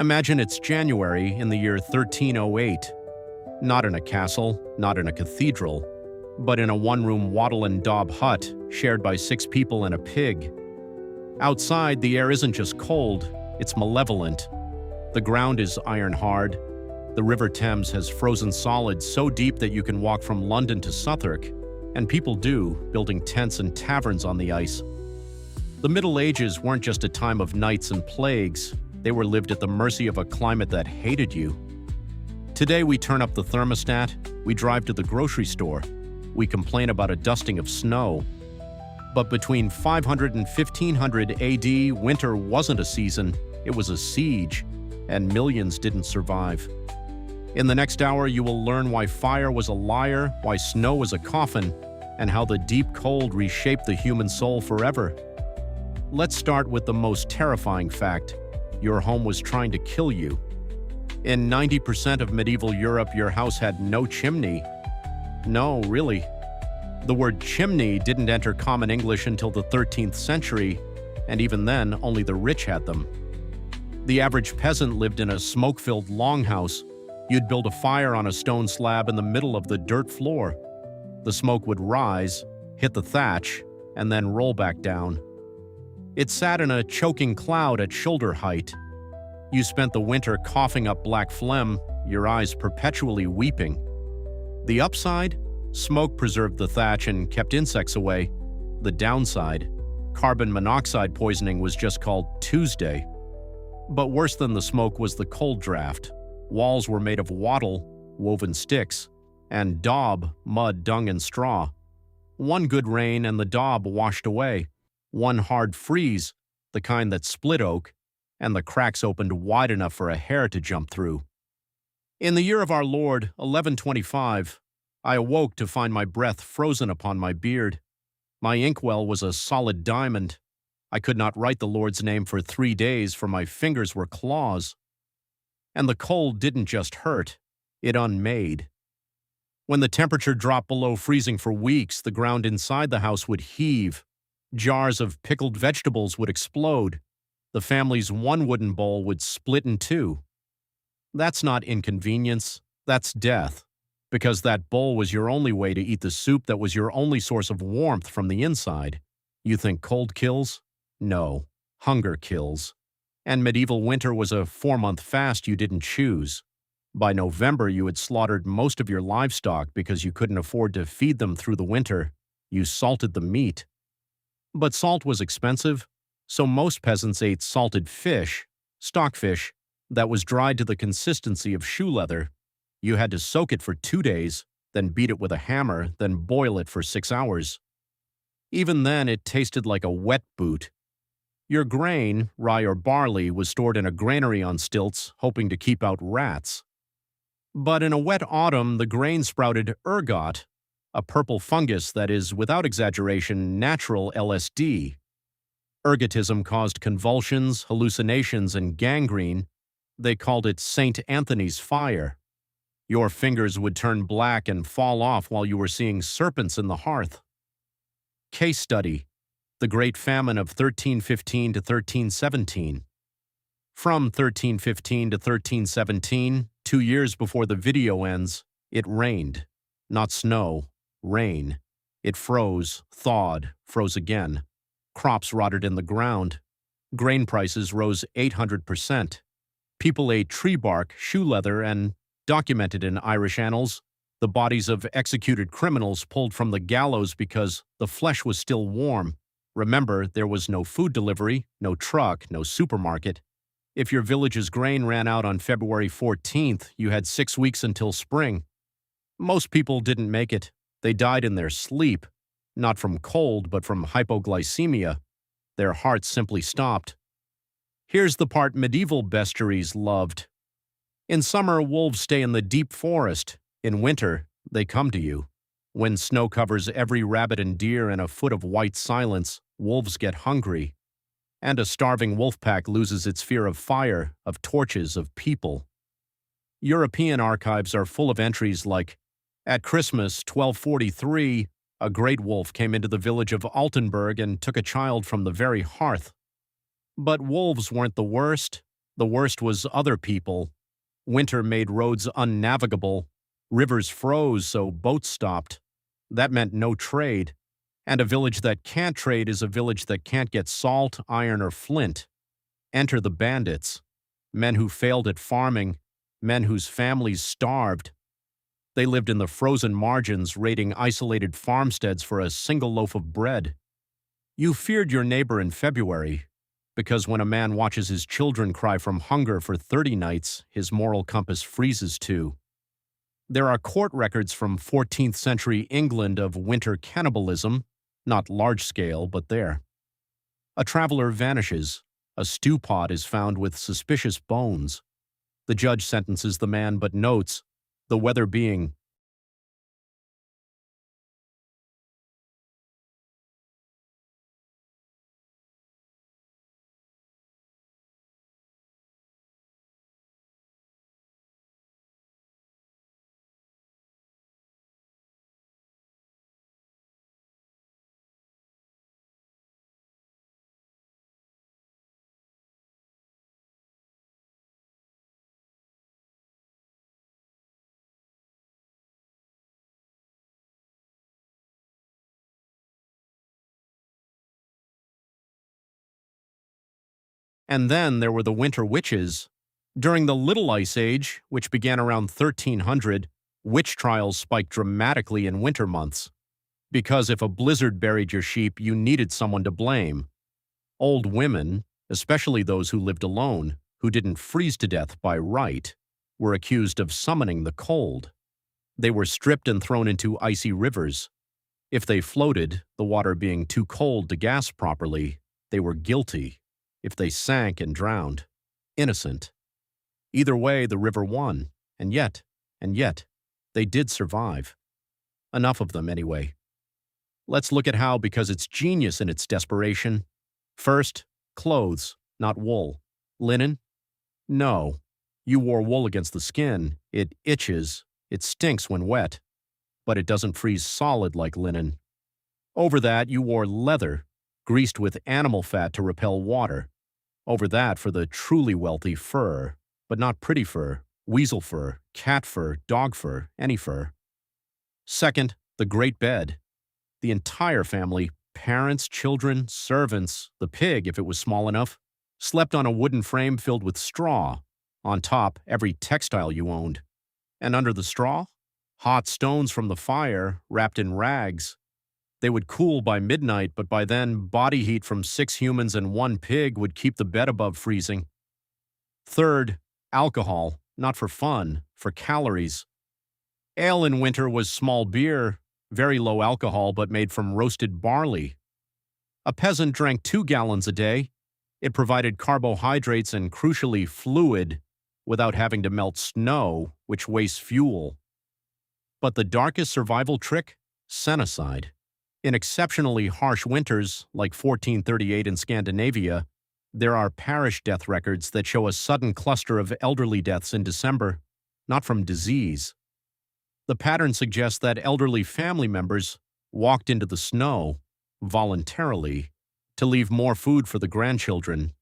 Imagine it's January in the year 1308. Not in a castle, not in a cathedral, but in a one-room wattle and daub hut shared by 6 people and a pig. Outside, the air isn't just cold, it's malevolent. The ground is iron-hard. The River Thames has frozen solid so deep that you can walk from London to Southwark, and people do, building tents and taverns on the ice. The Middle Ages weren't just a time of knights and plagues. They were lived at the mercy of a climate that hated you. Today we turn up the thermostat, we drive to the grocery store, we complain about a dusting of snow. But between 500 and 1500 AD, winter wasn't a season, it was a siege, and millions didn't survive. In the next hour, you will learn why fire was a liar, why snow was a coffin, and how the deep cold reshaped the human soul forever. Let's start with the most terrifying fact. Your home was trying to kill you. In 90% of medieval Europe, your house had no chimney. No, really. The word chimney didn't enter Common English until the 13th century, and even then, only the rich had them. The average peasant lived in a smoke-filled longhouse. You'd build a fire on a stone slab in the middle of the dirt floor. The smoke would rise, hit the thatch, and then roll back down. It sat in a choking cloud at shoulder height. You spent the winter coughing up black phlegm, your eyes perpetually weeping. The upside? Smoke preserved the thatch and kept insects away. The downside? Carbon monoxide poisoning was just called Tuesday. But worse than the smoke was the cold draft. Walls were made of wattle, woven sticks, and daub, mud, dung, and straw. One good rain and the daub washed away. One hard freeze, the kind that split oak, and the cracks opened wide enough for a hare to jump through. In the year of our Lord, 1125, I awoke to find my breath frozen upon my beard. My inkwell was a solid diamond. I could not write the Lord's name for 3 days, for my fingers were claws. And the cold didn't just hurt, it unmade. When the temperature dropped below freezing for weeks, the ground inside the house would heave. Jars of pickled vegetables would explode. The family's one wooden bowl would split in two. That's not inconvenience, that's death, because that bowl was your only way to eat the soup that was your only source of warmth from the inside. You think cold kills? No, hunger kills. And medieval winter was a 4-month fast you didn't choose. By November, you had slaughtered most of your livestock because you couldn't afford to feed them through the winter. You salted the meat. But salt was expensive, so most peasants ate salted fish, stockfish, that was dried to the consistency of shoe leather. You had to soak it for 2 days, then beat it with a hammer, then boil it for 6 hours. Even then, it tasted like a wet boot. Your grain, rye or barley, was stored in a granary on stilts, hoping to keep out rats. But in a wet autumn, the grain sprouted ergot, a purple fungus that is, without exaggeration, natural LSD. Ergotism caused convulsions, hallucinations, and gangrene. They called it St. Anthony's fire. Your fingers would turn black and fall off while you were seeing serpents in the hearth. Case study: the Great Famine of 1315 to 1317. From 1315 to 1317, 2 years before the video ends, it rained. Not snow, rain. It froze, thawed, froze again. Crops rotted in the ground. Grain prices rose 800%. People ate tree bark, shoe leather, and, documented in Irish annals, the bodies of executed criminals pulled from the gallows because the flesh was still warm. Remember, there was no food delivery, no truck, no supermarket. If your village's grain ran out on February 14th, you had 6 weeks until spring. Most people didn't make it. They died in their sleep, not from cold, but from hypoglycemia. Their hearts simply stopped. Here's the part medieval bestiaries loved. In summer, wolves stay in the deep forest. In winter, they come to you. When snow covers every rabbit and deer in a foot of white silence, wolves get hungry. And a starving wolf pack loses its fear of fire, of torches, of people. European archives are full of entries like, at Christmas 1243, a great wolf came into the village of Altenburg and took a child from the very hearth. But wolves weren't the worst. The worst was other people. Winter made roads unnavigable. Rivers froze, so boats stopped. That meant no trade. And a village that can't trade is a village that can't get salt, iron, or flint. Enter the bandits. Men who failed at farming. Men whose families starved. They lived in the frozen margins, raiding isolated farmsteads for a single loaf of bread. You feared your neighbor in February, because when a man watches his children cry from hunger for 30 nights, his moral compass freezes too. There are court records from 14th century England of winter cannibalism, not large scale, but there. A traveler vanishes. A stew pot is found with suspicious bones. The judge sentences the man but notes, the weather being And then there were the winter witches. During the Little Ice Age, which began around 1300, witch trials spiked dramatically in winter months. Because if a blizzard buried your sheep, you needed someone to blame. Old women, especially those who lived alone, who didn't freeze to death by right, were accused of summoning the cold. They were stripped and thrown into icy rivers. If they floated, the water being too cold to gas properly, they were guilty. If they sank and drowned, innocent. Either way, the river won, and yet, they did survive. Enough of them, anyway. Let's look at how, because it's genius in its desperation. First, clothes, not wool. Linen? No. You wore wool against the skin. It itches. It stinks when wet. But it doesn't freeze solid like linen. Over that, you wore leather, greased with animal fat to repel water. Over that, for the truly wealthy, fur, but not pretty fur, weasel fur, cat fur, dog fur, any fur. Second, the great bed. The entire family, parents, children, servants, the pig, if it was small enough, slept on a wooden frame filled with straw. On top, every textile you owned. And under the straw, hot stones from the fire, wrapped in rags. They would cool by midnight, but by then, body heat from 6 humans and 1 pig would keep the bed above freezing. Third, alcohol, not for fun, for calories. Ale in winter was small beer, very low alcohol, but made from roasted barley. A peasant drank 2 gallons a day. It provided carbohydrates and, crucially, fluid, without having to melt snow, which wastes fuel. But the darkest survival trick? Senocide. In exceptionally harsh winters, like 1438 in Scandinavia, there are parish death records that show a sudden cluster of elderly deaths in December, not from disease. The pattern suggests that elderly family members walked into the snow, voluntarily, to leave more food for the grandchildren.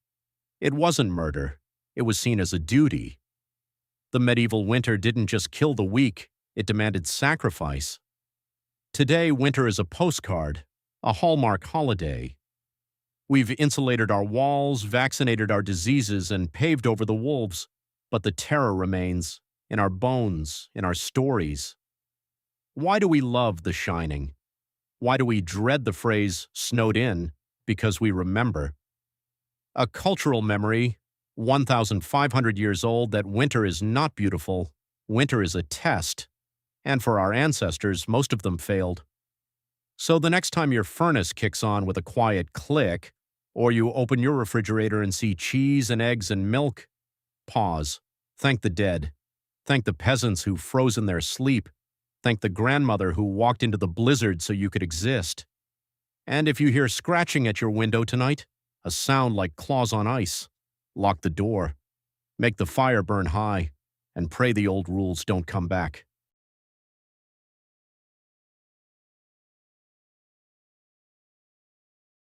It wasn't murder. It was seen as a duty. The medieval winter didn't just kill the weak, it demanded sacrifice. Today, winter is a postcard, a Hallmark holiday. We've insulated our walls, vaccinated our diseases, and paved over the wolves, but the terror remains in our bones, in our stories. Why do we love The Shining? Why do we dread the phrase snowed in? Because we remember. A cultural memory, 1,500 years old, that winter is not beautiful. Winter is a test. And for our ancestors, most of them failed. So the next time your furnace kicks on with a quiet click, or you open your refrigerator and see cheese and eggs and milk, pause. Thank the dead. Thank the peasants who froze in their sleep. Thank the grandmother who walked into the blizzard so you could exist. And if you hear scratching at your window tonight, a sound like claws on ice, lock the door. Make the fire burn high, and pray the old rules don't come back.